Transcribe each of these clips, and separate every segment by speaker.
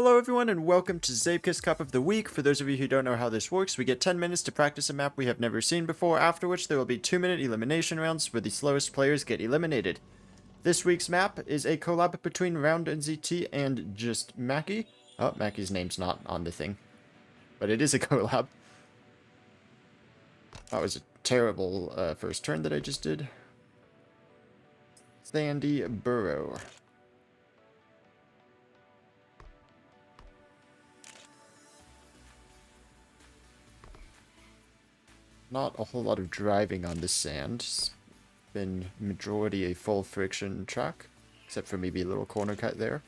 Speaker 1: Hello everyone and welcome to Zeepkist Cup of the Week. For those of you who don't know how this works, we get 10 minutes to practice a map we have never seen before, after which there will be 2-minute elimination rounds where the slowest players get eliminated. This week's map is a collab between RoundNzt and justMaki. Oh, Maki's name's not on the thing, but it is a collab. That was a terrible first turn that I just did. Sandy Burrow. Not a whole lot of driving on the sand. It's been majority a full friction track, except for maybe a little corner cut there.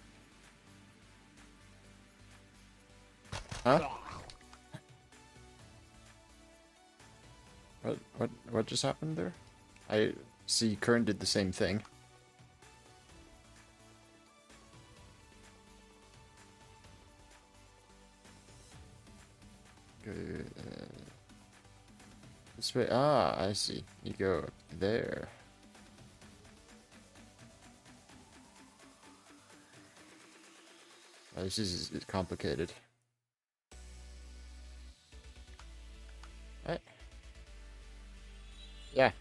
Speaker 1: Huh? What just happened there? I see Kern did the same thing. Go, this way. Ah, I see. You go there. Oh, this is complicated. Right. Yeah.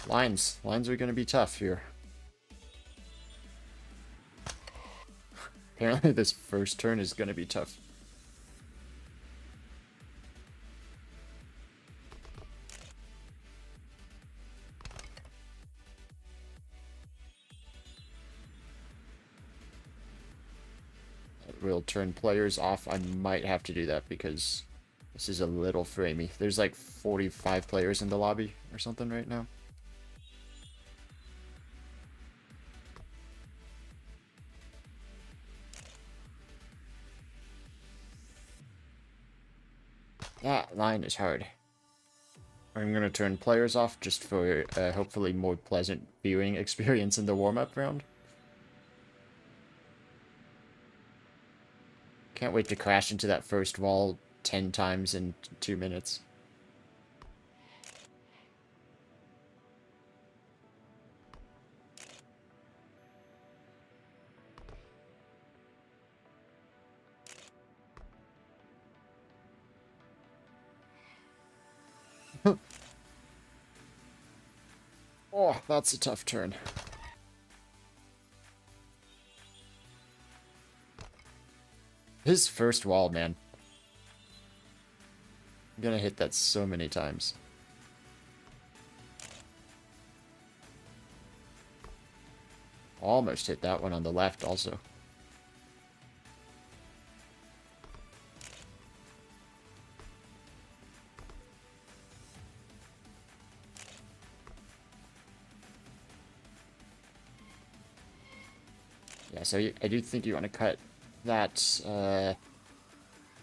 Speaker 1: Lines are gonna be tough here. Apparently this first turn is gonna be tough. Will turn players off. I might have to do that because this is a little framey. There's like 45 players in the lobby or something right now. That line is hard. I'm gonna turn players off just for hopefully more pleasant viewing experience in the warm-up round. Can't wait to crash into that first wall 10 times in 2 minutes. Oh, that's a tough turn. His first wall, man. I'm gonna hit that so many times. Almost hit that one on the left also. Yeah, so I do think you want to cut that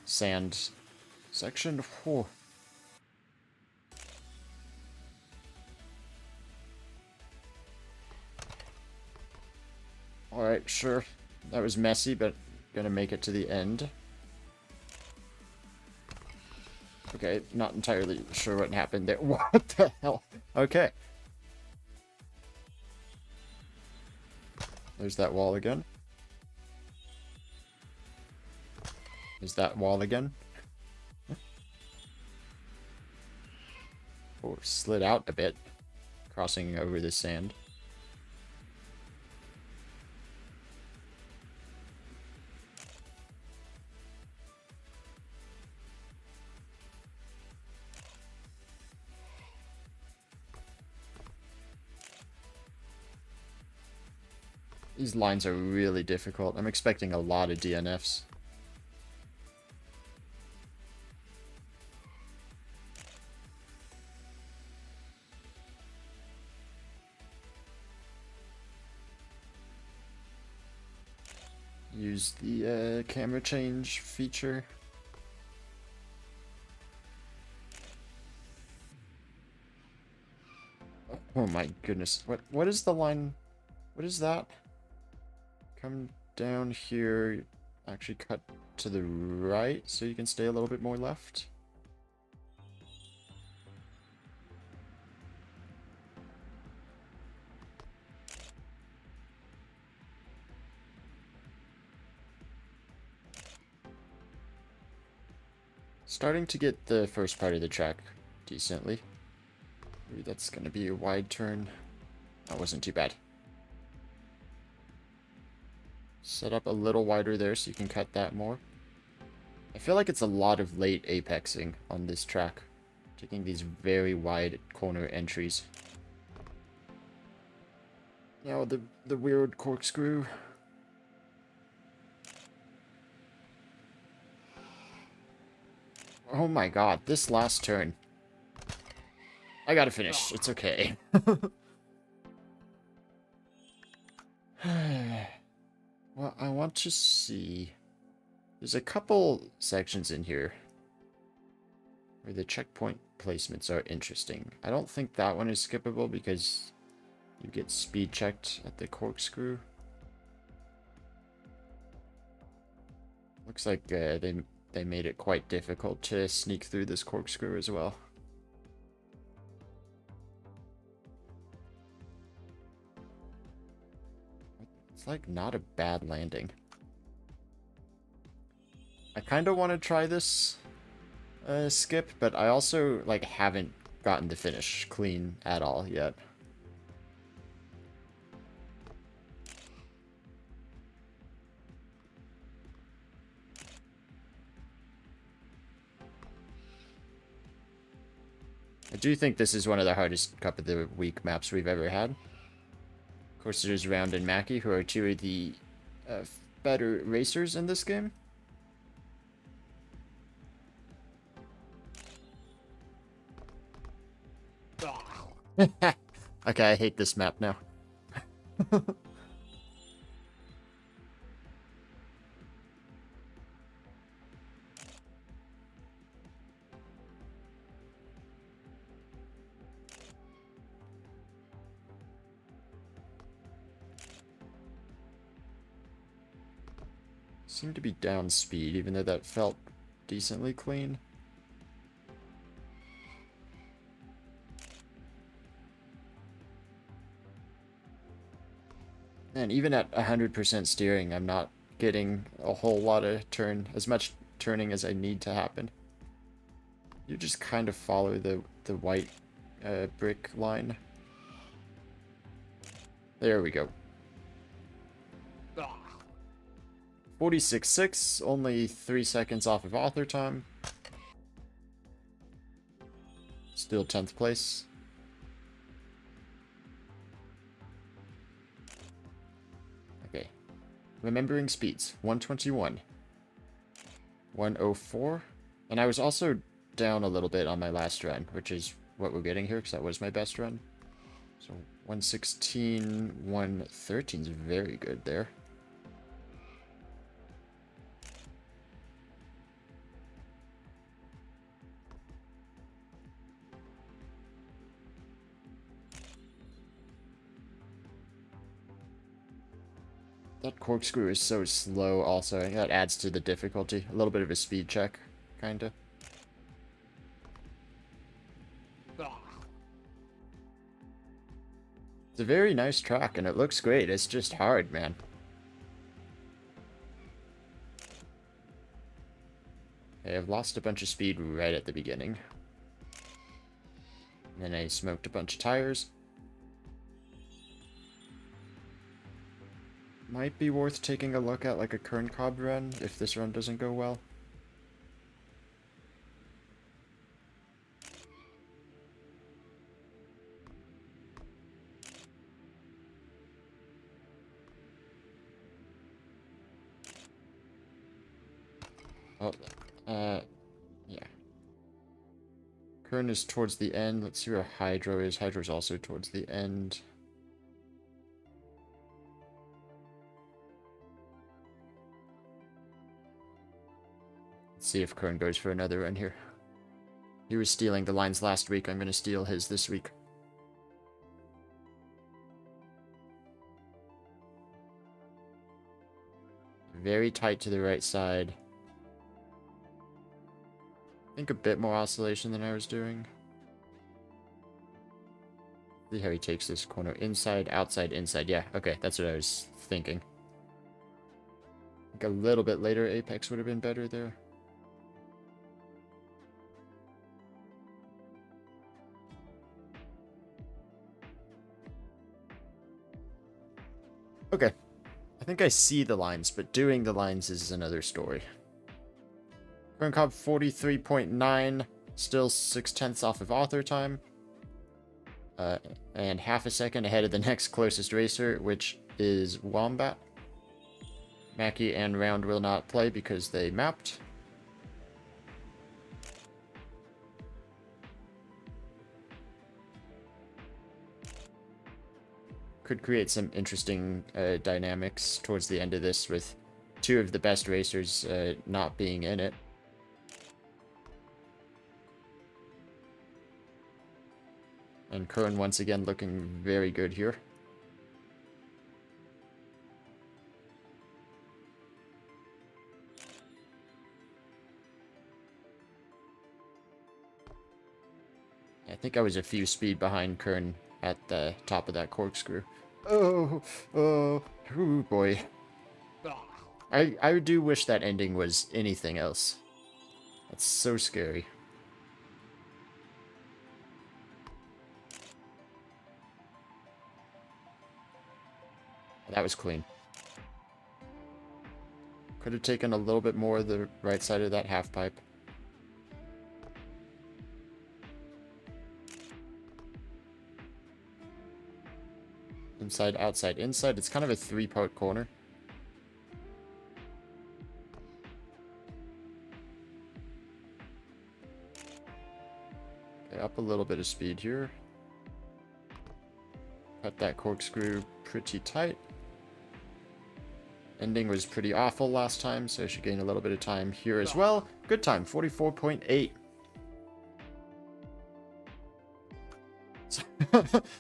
Speaker 1: sand section. Whew. Alright, sure. That was messy, but gonna make it to the end. Okay, not entirely sure what happened there. What the hell? Okay. There's that wall again. There's that wall again. Oh, slid out a bit, crossing over the sand. These lines are really difficult. I'm expecting a lot of DNFs. Use the camera change feature. Oh my goodness. What is the line? What is that? Come down here, actually cut to the right so you can stay a little bit more left. Starting to get the first part of the track decently. Ooh, that's going to be a wide turn. That wasn't too bad. Set up a little wider there so you can cut that more. I feel like it's a lot of late apexing on this track. Taking these very wide corner entries. Now the weird corkscrew. Oh my god, this last turn. I gotta finish. It's okay. Well, I want to see. There's a couple sections in here where the checkpoint placements are interesting. I don't think that one is skippable because you get speed checked at the corkscrew. Looks like they made it quite difficult to sneak through this corkscrew as well. It's like not a bad landing. I kind of want to try this skip, but I also like haven't gotten the finish clean at all yet. I do think this is one of the hardest Cup of the Week maps we've ever had. Of course, there's RoundNzt, who are two of the better racers in this game. Okay, I hate this map now. Seemed to be down speed, even though that felt decently clean. And even at 100% steering, I'm not getting a whole lot of as much turning as I need to happen. You just kind of follow the white brick line. There we go. 46.6, only 3 seconds off of author time. Still 10th place. Okay. Remembering speeds. 121. 104. And I was also down a little bit on my last run, which is what we're getting here, because that was my best run. So 116, 113 is very good there. That corkscrew is so slow also. I think that adds to the difficulty. A little bit of a speed check, kinda. It's a very nice track, and it looks great. It's just hard, man. Okay, I've lost a bunch of speed right at the beginning. And then I smoked a bunch of tires. Might be worth taking a look at like a Kern Cobb run if this run doesn't go well. Oh, yeah. Kern is towards the end. Let's see where Hydro is. Hydro's also towards the end. Let's see if Kern goes for another run here. He was stealing the lines last week. I'm going to steal his this week. Very tight to the right side. I think a bit more oscillation than I was doing. See how he takes this corner. Inside, outside, inside. Yeah, okay, that's what I was thinking. I think a little bit later apex would have been better there. think I see the lines, but doing the lines is another story. Current Cobb 43.9, still 6/10 off of author time. And half a second ahead of the next closest racer, which is Wombat. Maki and Round will not play because they mapped. Could create some interesting dynamics towards the end of this with two of the best racers not being in it. And Kern once again looking very good here. I think I was a few speed behind Kern at the top of that corkscrew. Oh boy. I do wish that ending was anything else. That's so scary. That was clean. Could have taken a little bit more of the right side of that half pipe. Inside, outside, inside. It's kind of a three-part corner. Okay, up a little bit of speed here. Cut that corkscrew pretty tight. Ending was pretty awful last time, so I should gain a little bit of time here as well. Good time, 44.8.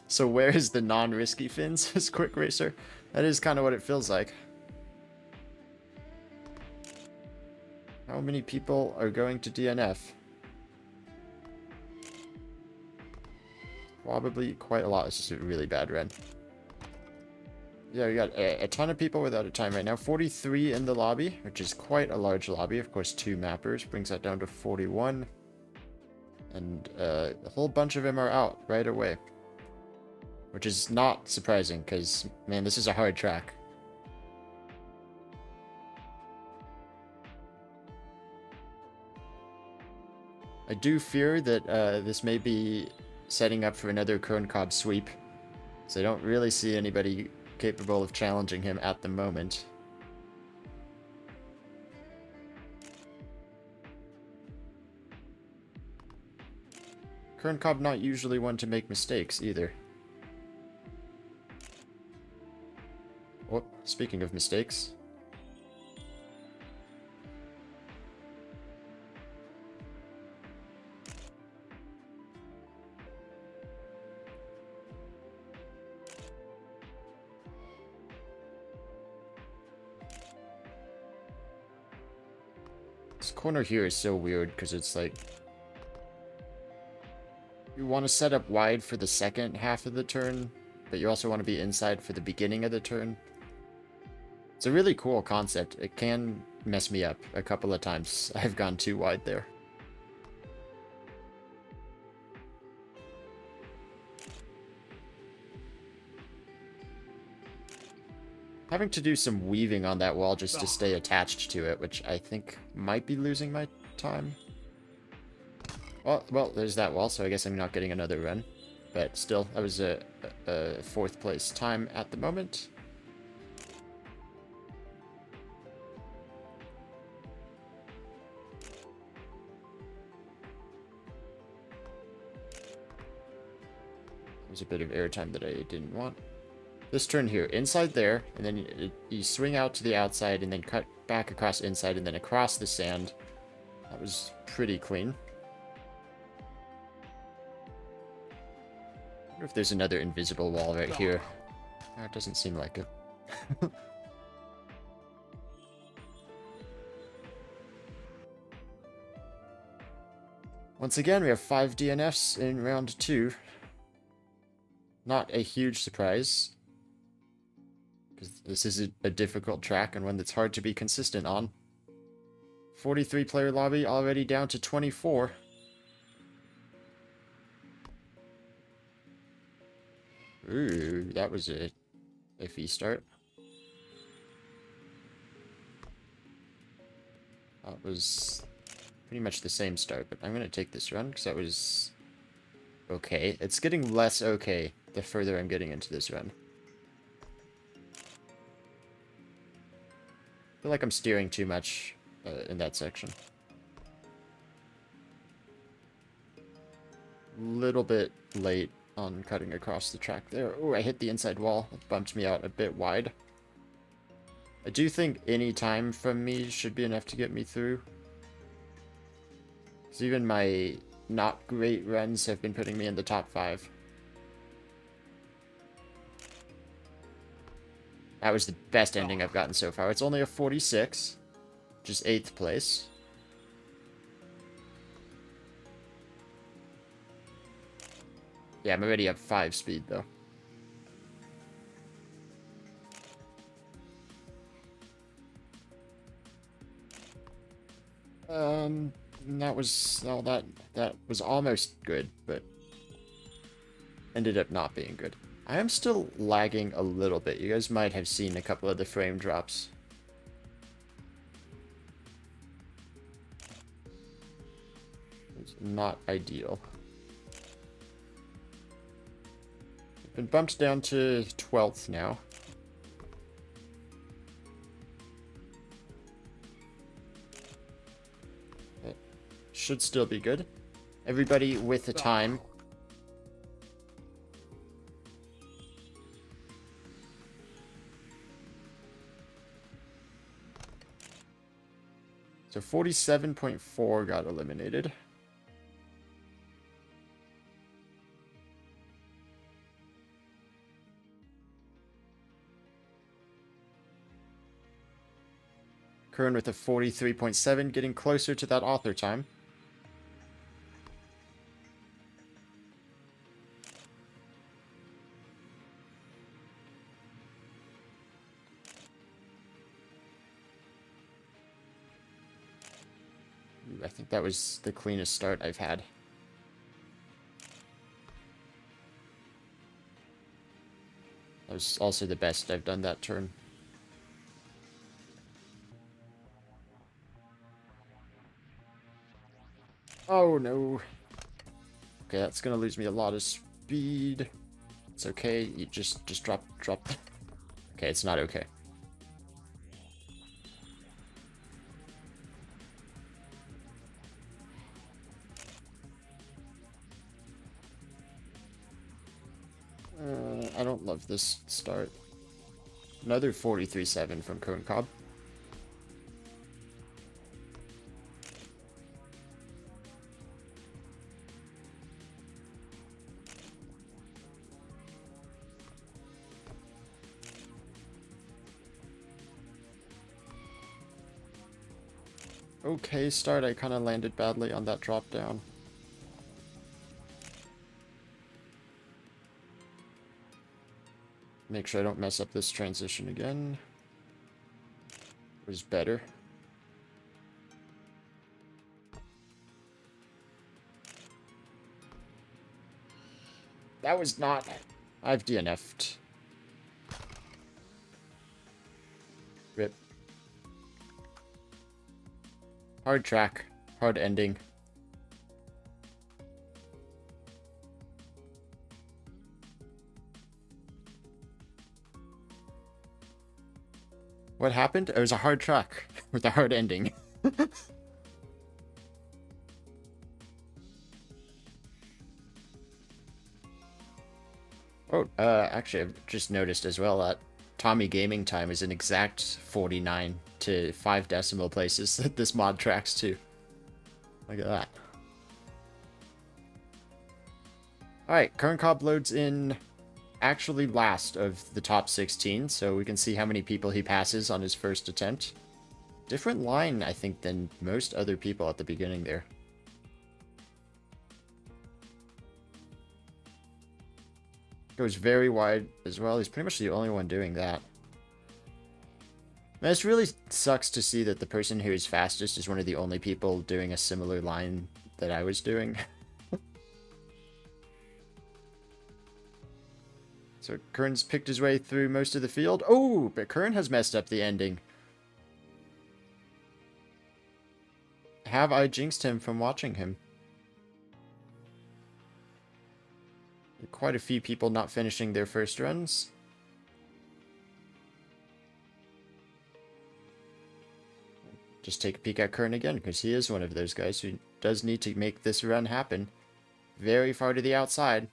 Speaker 1: So where is the non-risky fins as Quick Racer? That is kind of what it feels like. How many people are going to DNF? Probably quite a lot. This is a really bad run. Yeah, we got a ton of people without a time right now. 43 in the lobby, which is quite a large lobby. Of course, 2 mappers brings that down to 41. And a whole bunch of them are out right away. Which is not surprising, because, man, this is a hard track. I do fear that this may be setting up for another Current Cobb sweep. So I don't really see anybody capable of challenging him at the moment. Current Cobb not usually one to make mistakes either. Oh, speaking of mistakes. This corner here is so weird because it's like you want to set up wide for the second half of the turn, but you also want to be inside for the beginning of the turn. It's a really cool concept. It can mess me up a couple of times. I've gone too wide there. Having to do some weaving on that wall just to stay attached to it, which I think might be losing my time. Well, there's that wall, so I guess I'm not getting another run. But still, that was a 4th place time at the moment. There's a bit of airtime that I didn't want. This turn here, inside there, and then you swing out to the outside and then cut back across inside and then across the sand. That was pretty clean. I wonder if there's another invisible wall right here. Oh, it doesn't seem like it. Once again, we have 5 DNFs in round 2. Not a huge surprise, because this is a difficult track and one that's hard to be consistent on. 43 player lobby already down to 24. Ooh, that was a iffy start. That was pretty much the same start, but I'm going to take this run because that was okay. It's getting less okay the further I'm getting into this run. I feel like I'm steering too much in that section. Little bit late on cutting across the track there. Oh, I hit the inside wall. It bumped me out a bit wide. I do think any time from me should be enough to get me through. Because even my not great runs have been putting me in the top 5. That was the best ending I've gotten so far. It's only a 46, just 8th place. Yeah, I'm already at 5 speed, though. That was, well, that was almost good, but ended up not being good. I am still lagging a little bit. You guys might have seen a couple of the frame drops. It's not ideal. Been bumped down to 12th now. It should still be good. Everybody with the time. So 47.4 got eliminated. Kern with a 43.7, getting closer to that author time. Ooh, I think that was the cleanest start I've had. That was also the best I've done that turn. Oh no. Okay, that's gonna lose me a lot of speed. It's okay, you just drop. Okay, it's not okay. I don't love this start. Another 43.7 from Cone Cobb. Okay start, I kind of landed badly on that drop down. Make sure I don't mess up this transition again. It was better. That was not... I've DNF'd. Rip. Hard track. Hard ending. What happened? It was a hard track with a hard ending. Oh, actually, I've just noticed as well that Tommy Gaming Time is an exact 49 to 5 decimal places that this mod tracks to. Look at that. Alright, Kern Cobb loads in actually last of the top 16, so we can see how many people he passes on his first attempt. Different line, I think, than most other people at the beginning there. Goes very wide as well. He's pretty much the only one doing that. Man, this really sucks to see that the person who is fastest is one of the only people doing a similar line that I was doing. So Kern's picked his way through most of the field. Oh, but Kern has messed up the ending. have I jinxed him from watching him? Quite a few people not finishing their first runs. Just take a peek at Kern again, because he is one of those guys who does need to make this run happen. Very far to the outside.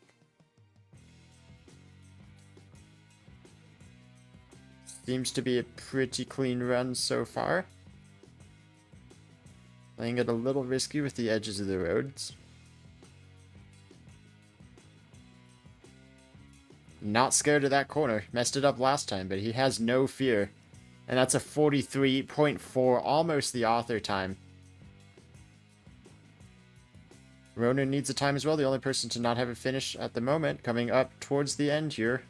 Speaker 1: Seems to be a pretty clean run so far. Playing it a little risky with the edges of the roads. Not scared of that corner. Messed it up last time, but he has no fear. And that's a 43.4, almost the author time. Ronan needs a time as well, the only person to not have a finish at the moment. Coming up towards the end here.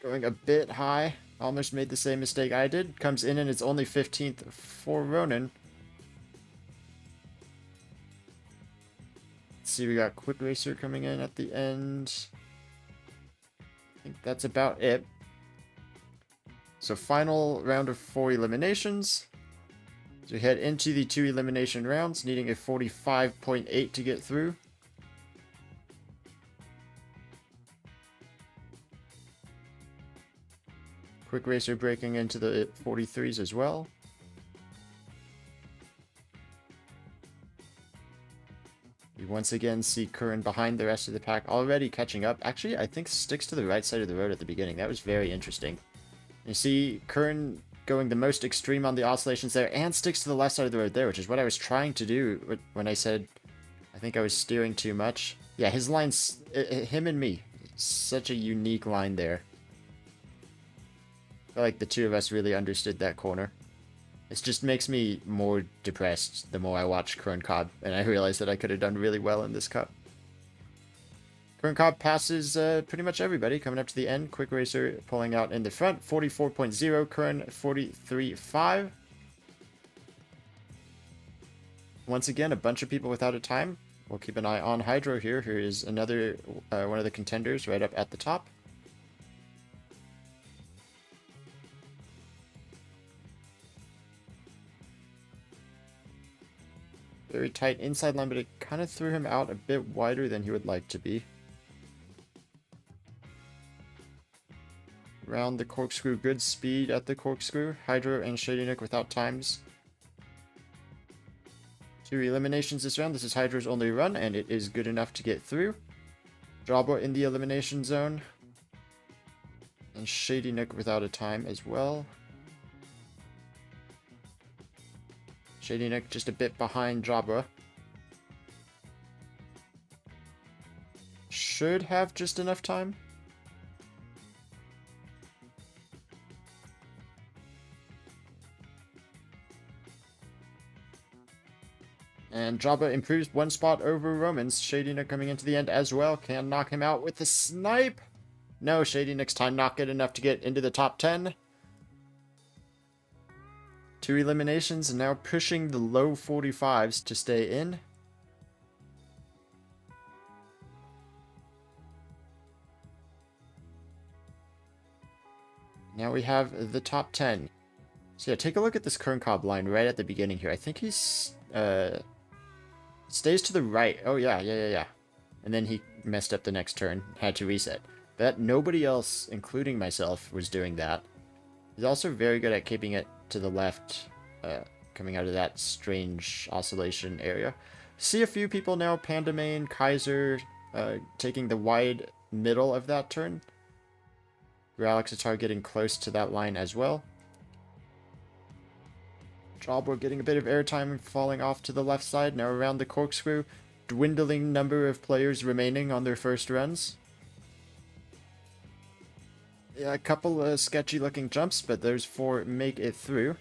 Speaker 1: Going a bit high. Almost made the same mistake I did. Comes in and it's only 15th for Ronan. Let's see, we got Quick Racer coming in at the end. I think that's about it. So final round of 4 eliminations. So we head into the 2 elimination rounds, needing a 45.8 to get through. Quick Racer breaking into the 43s as well. We once again see Curran behind the rest of the pack, already catching up. Actually, I think sticks to the right side of the road at the beginning. That was very interesting. You see Curran going the most extreme on the oscillations there, and sticks to the left side of the road there, which is what I was trying to do when I said I think I was steering too much. Yeah, his line's... him and me. Such a unique line there. I feel like the two of us really understood that corner. It just makes me more depressed the more I watch Kern Cobb, and I realize that I could have done really well in this cup. Kern Cobb passes pretty much everybody coming up to the end. Quick Racer pulling out in the front, 44.0, Kern 43.5. Once again, a bunch of people without a time. We'll keep an eye on Hydro here. Here is another one of the contenders right up at the top. Very tight inside line, but it kind of threw him out a bit wider than he would like to be. Round the corkscrew, good speed at the corkscrew. Hydro and Shady Nick without times. 2 eliminations this round. This is Hydro's only run, and it is good enough to get through. Jawbo in the elimination zone. And Shady Nick without a time as well. Shady Nick just a bit behind Jabra. Should have just enough time. And Jabba improves 1 spot over Romans. Shady Nick coming into the end as well. Can knock him out with the snipe. No, Shady Nick's time not good enough to get into the top 10. 2 eliminations and now pushing the low 45s to stay in. Now we have the top 10. So yeah, take a look at this Kern Cobb line right at the beginning here. I think he's stays to the right. Oh yeah. And then he messed up the next turn, had to reset. But nobody else, including myself, was doing that. He's also very good at keeping it to the left, coming out of that strange oscillation area. See a few people now, Pandamain, Kaiser, taking the wide middle of that turn. Ralaxatar getting close to that line as well. Jawbro getting a bit of airtime and falling off to the left side. Now around the corkscrew, dwindling number of players remaining on their first runs. Yeah, a couple of sketchy looking jumps, but those 4 make it through.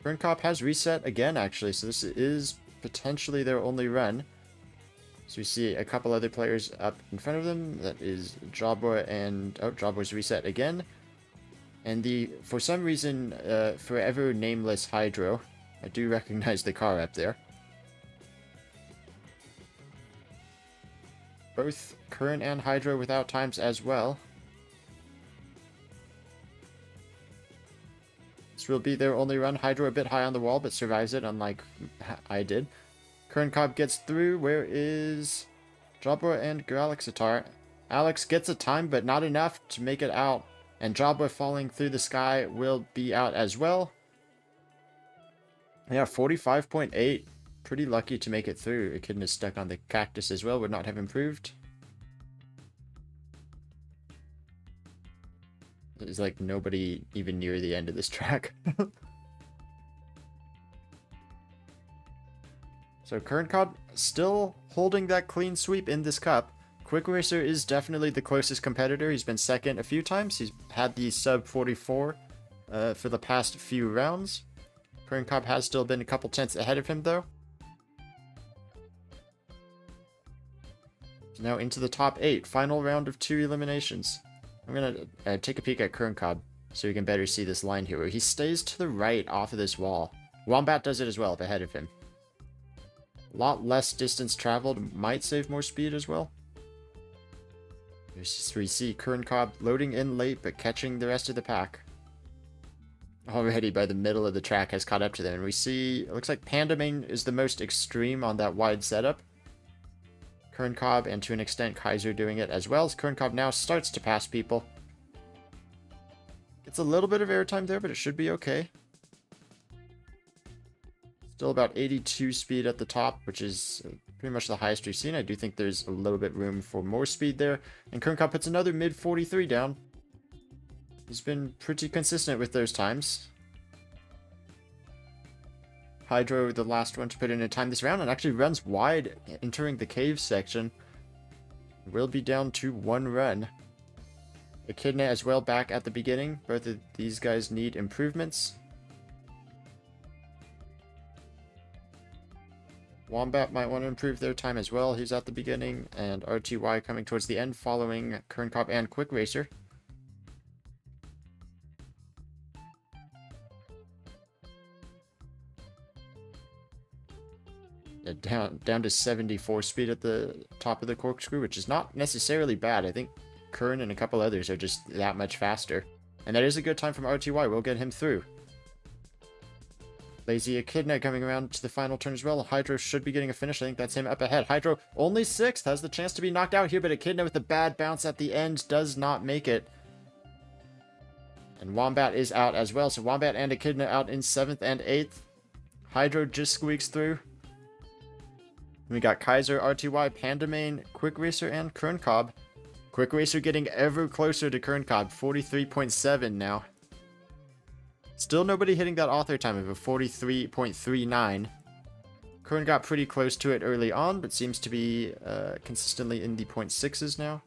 Speaker 1: Kern Cobb has reset again, actually, so this is potentially their only run. So we see a couple other players up in front of them. That is Jawbro and... oh, Jawbro's reset again. And the, for some reason, forever nameless Hydro. I do recognize the car up there. Both Kern and Hydro without times as well. This will be their only run. Hydro a bit high on the wall, but survives it, unlike I did. Kern Cobb gets through. Where is Jabra and Galaxitar? Alex gets a time, but not enough to make it out. And Jabra falling through the sky will be out as well. Yeah, 45.8. Pretty lucky to make it through. Echidna stuck on the cactus as well. Would not have improved. There's like nobody even near the end of this track. So Kern Cobb still holding that clean sweep in this cup. Quick Racer is definitely the closest competitor. He's been second a few times. He's had the sub 44 for the past few rounds. Kern Cobb has still been a couple tenths ahead of him though. Now into the top 8. Final round of 2 eliminations. I'm going to take a peek at Kern Cobb so you can better see this line here where he stays to the right off of this wall. Wombat does it as well up ahead of him. A lot less distance traveled, might save more speed as well. We see Kern Cobb loading in late but catching the rest of the pack. Already by the middle of the track has caught up to them. And we see, it looks like Pandamane is the most extreme on that wide setup. Kern Cobb and to an extent Kaiser doing it as well as Kern Cobb now starts to pass people. It's a little bit of airtime there, but it should be okay. Still about 82 speed at the top, which is pretty much the highest we've seen. I do think there's a little bit room for more speed there. And Kern Cobb puts another mid 43 down. He's been pretty consistent with those times. Hydro, the last one to put in a time this round, and actually runs wide entering the cave section. Will be down to 1 run. Echidna as well back at the beginning. Both of these guys need improvements. Wombat might want to improve their time as well. He's at the beginning. And RTY coming towards the end following Kern Cobb and Quick Racer. Down to 74 speed at the top of the corkscrew, which is not necessarily bad. I think Kern and a couple others are just that much faster. And that is a good time from RTY. We'll get him through. Lazy Echidna coming around to the final turn as well. Hydro should be getting a finish. I think that's him up ahead. Hydro only 6th. Has the chance to be knocked out here, but Echidna with a bad bounce at the end does not make it. And Wombat is out as well. So Wombat and Echidna out in 7th and 8th. Hydro just squeaks through. We got Kaiser, RTY, Pandamane, Quick Racer, and Kern Cobb. Quick Racer getting ever closer to Kern Cobb, 43.7 now. Still nobody hitting that author time of a 43.39. Kern got pretty close to it early on, but seems to be consistently in the 0.6s now.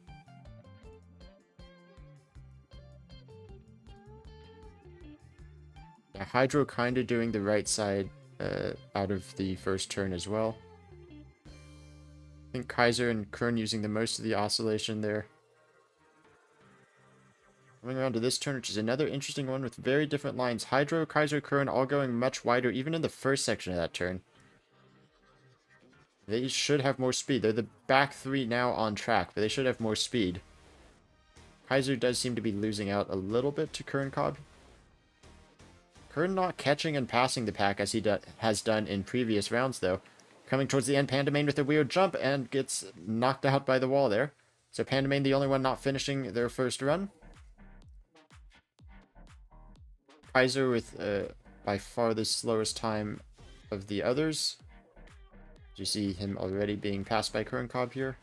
Speaker 1: Yeah, Hydro kind of doing the right side out of the first turn as well. I think Kaiser and Kern using the most of the oscillation there. Coming around to this turn, which is another interesting one with very different lines. Hydro, Kaiser, Kern all going much wider, even in the first section of that turn. They should have more speed. They're the back 3 now on track, but they should have more speed. Kaiser does seem to be losing out a little bit to Kern Cobb. Kern not catching and passing the pack as he has done in previous rounds, though. Coming towards the end, Pandamane with a weird jump and gets knocked out by the wall there. So Pandamane the only one not finishing their first run. Kaiser with by far the slowest time of the others. You see him already being passed by Kern Cobb here.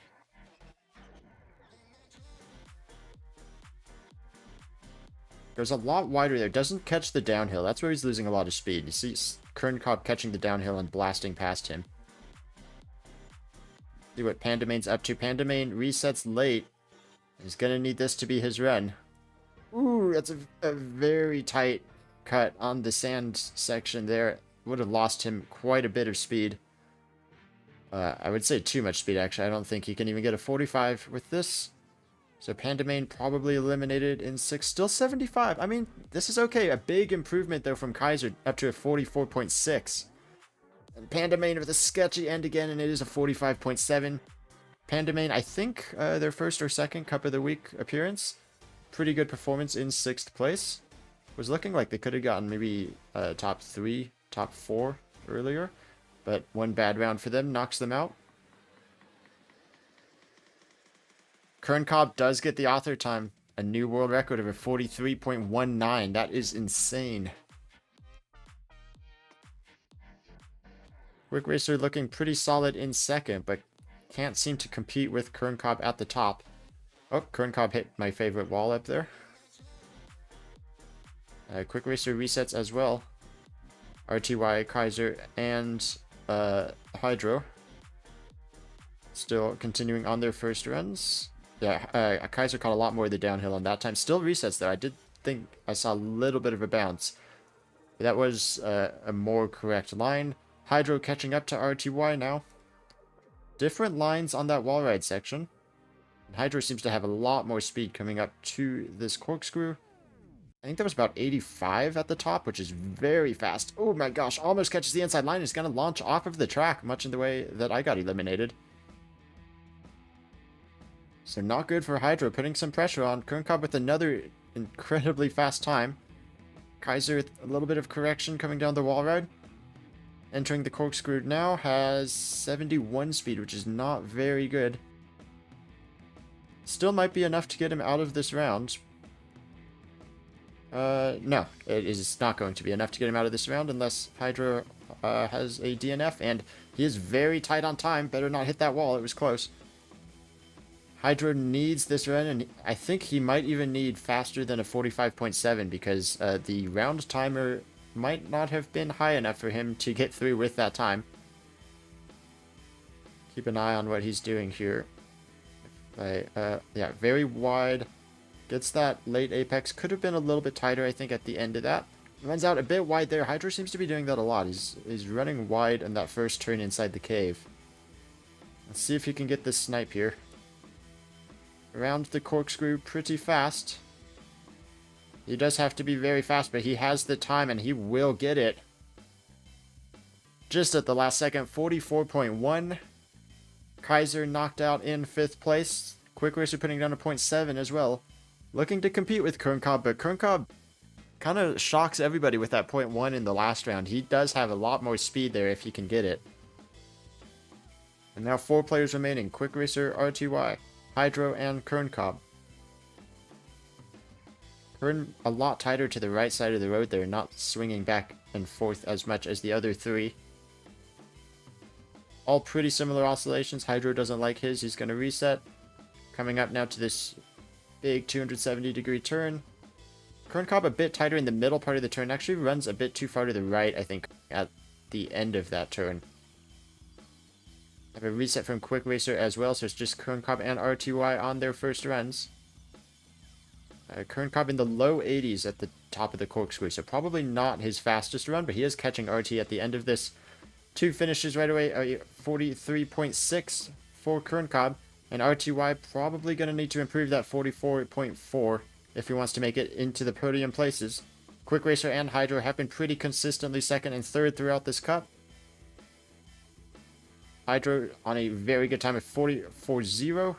Speaker 1: Goes a lot wider there. Doesn't catch the downhill. That's where he's losing a lot of speed. You see Kern Cobb catching the downhill and blasting past him. See what Pandamane's up to. Pandamane resets late. He's going to need this to be his run. Ooh, that's a very tight cut on the sand section there. Would have lost him quite a bit of speed. I would say too much speed, actually. I don't think he can even get a 45 with this. So Pandamane probably eliminated in 6. Still 75. I mean, this is okay. A big improvement, though, from Kaiser up to a 44.6. And Pandamane with a sketchy end again, and it is a 45.7. Pandamane, I think their first or second Cup of the Week appearance. Pretty good performance in 6th place. was looking like they could have gotten maybe top 3, top 4 earlier. But one bad round for them knocks them out. Kern Cobb does get the author time. A new world record of a 43.19. That is insane. Quick Racer looking pretty solid in second, but can't seem to compete with Kern Cobb at the top. Oh, Kern Cobb hit my favorite wall up there. Quick Racer resets as well. RTY, Kaiser, and Hydro still continuing on their first runs. Yeah, Kaiser caught a lot more of the downhill on that time. Still resets though. I did think I saw a little bit of a bounce. That was a more correct line. Hydro catching up to RTY now. Different lines on that wall ride section. Hydro seems to have a lot more speed coming up to this corkscrew. I think that was about 85 at the top, which is very fast. Oh my gosh, almost catches the inside line. Is going to launch off of the track, much in the way that I got eliminated. So not good for Hydro, putting some pressure on. Kern Cobb with another incredibly fast time. Kaiser, a little bit of correction coming down the wall ride. Entering the corkscrew now, has 71 speed, which is not very good. Still might be enough to get him out of this round. No, it is not going to be enough to get him out of this round unless Hydro has a DNF, and he is very tight on time. Better not hit that wall, it was close. Hydro needs this run, and I think he might even need faster than a 45.7 because the round timer might not have been high enough for him to get through with that time. Keep an eye on what he's doing here. Yeah, very wide. Gets that late apex. Could have been a little bit tighter, I think, at the end of that. Runs out a bit wide there. Hydro seems to be doing that a lot. He's running wide in that first turn inside the cave. Let's see if he can get this snipe here. Around the corkscrew pretty fast. He does have to be very fast, but he has the time and he will get it. Just at the last second, 44.1. Kaiser knocked out in 5th place. Quick Racer putting down a 0.7 as well. Looking to compete with Kern Cobb, but Kern Cobb kind of shocks everybody with that 0.1 in the last round. He does have a lot more speed there if he can get it. And now 4 players remaining. Quick Racer, RTY, Hydro, and Kern Cobb. Kern a lot tighter to the right side of the road there, not swinging back and forth as much as the other 3. All pretty similar oscillations. Hydro doesn't like his. He's going to reset. Coming up now to this big 270-degree turn. Kern Cobb a bit tighter in the middle part of the turn. Actually runs a bit too far to the right, I think, at the end of that turn. Have a reset from Quick Racer as well, so it's just Kern Cobb and RTY on their first runs. Kern Cobb in the low 80s at the top of the corkscrew, so probably not his fastest run, but he is catching RT at the end of this. 2 finishes right away, 43.6 for Kern Cobb, and RTY probably going to need to improve that 44.4 if he wants to make it into the podium places. Quick Racer and Hydro have been pretty consistently 2nd and 3rd throughout this cup. Hydro on a very good time of 40.40.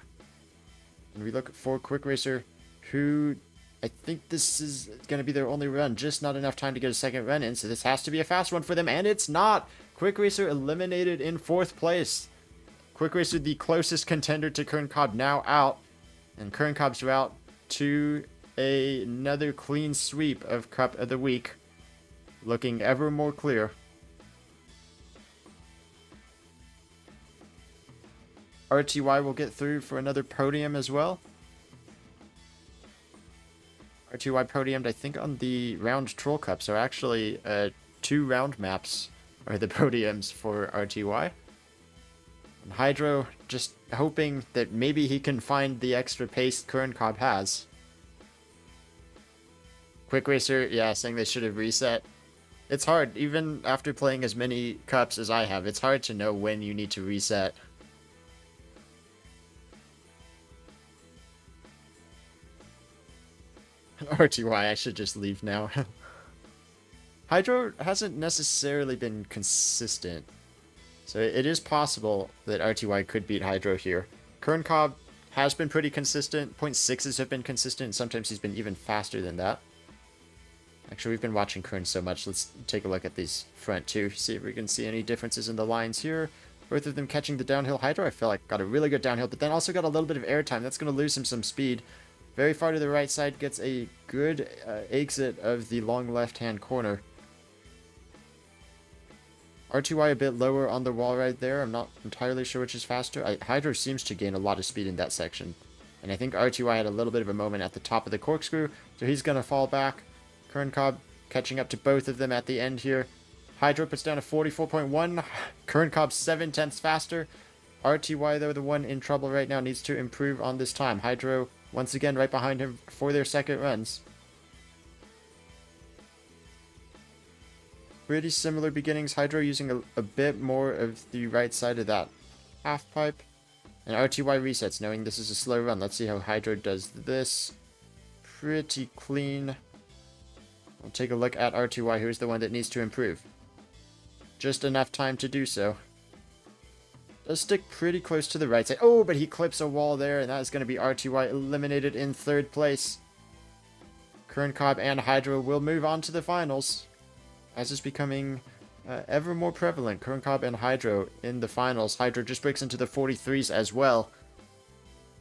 Speaker 1: And we look for Quick Racer, who I think this is going to be their only run. Just not enough time to get a second run in, so this has to be a fast one for them, and it's not! Quick Racer eliminated in 4th place. Quick Racer, the closest contender to Kern Cobb, now out. And Kern Cobb's route to another clean sweep of Cup of the Week. Looking ever more clear. RTY will get through for another podium as well. RTY podiumed, I think, on the Round Troll Cup. So actually, 2 round maps are the podiums for RTY. And Hydro just hoping that maybe he can find the extra pace Kern Cobb has. Quick Racer, yeah, saying they should have reset. It's hard, even after playing as many cups as I have, it's hard to know when you need to reset. RTY, I should just leave now. Hydro hasn't necessarily been consistent, so it is possible that RTY could beat Hydro here. Kern Cobb has been pretty consistent. 0.6s have been consistent. Sometimes he's been even faster than that. Actually, we've been watching Kern so much. Let's take a look at these front two, see if we can see any differences in the lines here. Both of them catching the downhill. Hydro, I feel like, got a really good downhill, but then also got a little bit of air time. That's going to lose him some speed. Very far to the right side, gets a good exit of the long left-hand corner. R2Y a bit lower on the wall right there. I'm not entirely sure which is faster. Hydro seems to gain a lot of speed in that section. And I think R2Y had a little bit of a moment at the top of the corkscrew, so he's going to fall back. Kern Cobb catching up to both of them at the end here. Hydro puts down a 44.1. Kern Cobb 7/10 faster. RTY, though, the one in trouble right now, needs to improve on this time. Hydro, once again, right behind him for their second runs. Pretty similar beginnings. Hydro using a bit more of the right side of that half pipe. And RTY resets, knowing this is a slow run. Let's see how Hydro does this. Pretty clean. We'll take a look at RTY, who's the one that needs to improve. Just enough time to do so. Does stick pretty close to the right side. Oh, but he clips a wall there, and that is going to be RTY eliminated in third place. Kern Cobb and Hydro will move on to the finals, as is becoming ever more prevalent. Kern Cobb and Hydro in the finals. Hydro just breaks into the 43s as well.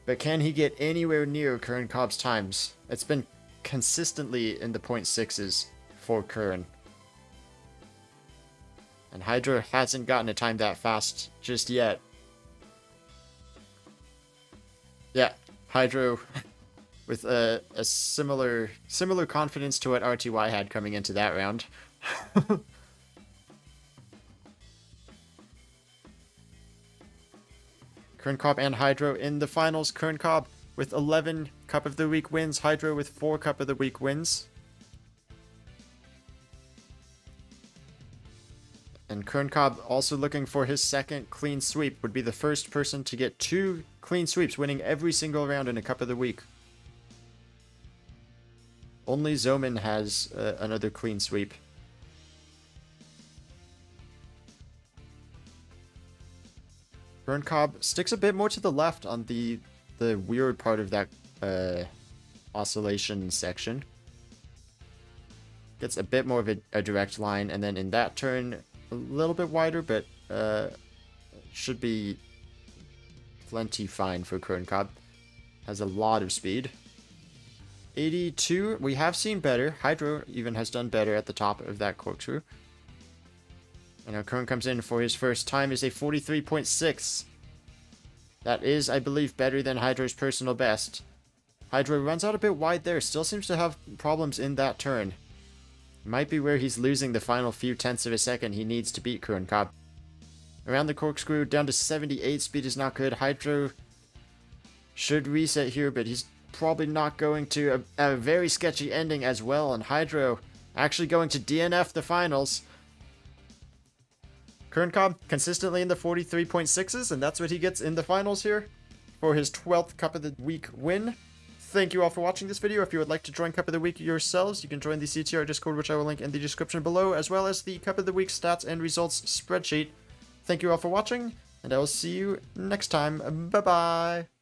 Speaker 1: But can he get anywhere near Kern Cobb's times? It's been consistently in the .6s for Kern. And Hydro hasn't gotten a time that fast just yet. Yeah, Hydro with a similar confidence to what RTY had coming into that round. Kern Cobb and Hydro in the finals. Kern Cobb with 11 Cup of the Week wins. Hydro with 4 Cup of the Week wins. And Kern Cobb also looking for his second clean sweep. Would be the first person to get 2 clean sweeps, winning every single round in a Cup of the Week. Only Zoman has another clean sweep. Kern Cobb sticks a bit more to the left on the weird part of that oscillation section. Gets a bit more of a direct line, and then in that turn, a little bit wider, but should be plenty fine for Kern Cobb. Has a lot of speed. 82, we have seen better. Hydro even has done better at the top of that corkscrew. And now Kern comes in for his first time is a 43.6. That is, I believe, better than Hydro's personal best. Hydro runs out a bit wide there. Still seems to have problems in that turn. Might be where he's losing the final few tenths of a second he needs to beat Kern Cobb. Around the corkscrew, down to 78. Speed is not good. Hydro should reset here, but he's probably not going to. A very sketchy ending as well, and Hydro actually going to DNF the finals. Kern Cobb consistently in the 43.6s, and that's what he gets in the finals here for his 12th Cup of the Week win. Thank you all for watching this video. If you would like to join Cup of the Week yourselves, you can join the CTR Discord, which I will link in the description below, as well as the Cup of the Week stats and results spreadsheet. Thank you all for watching, and I will see you next time. Bye-bye!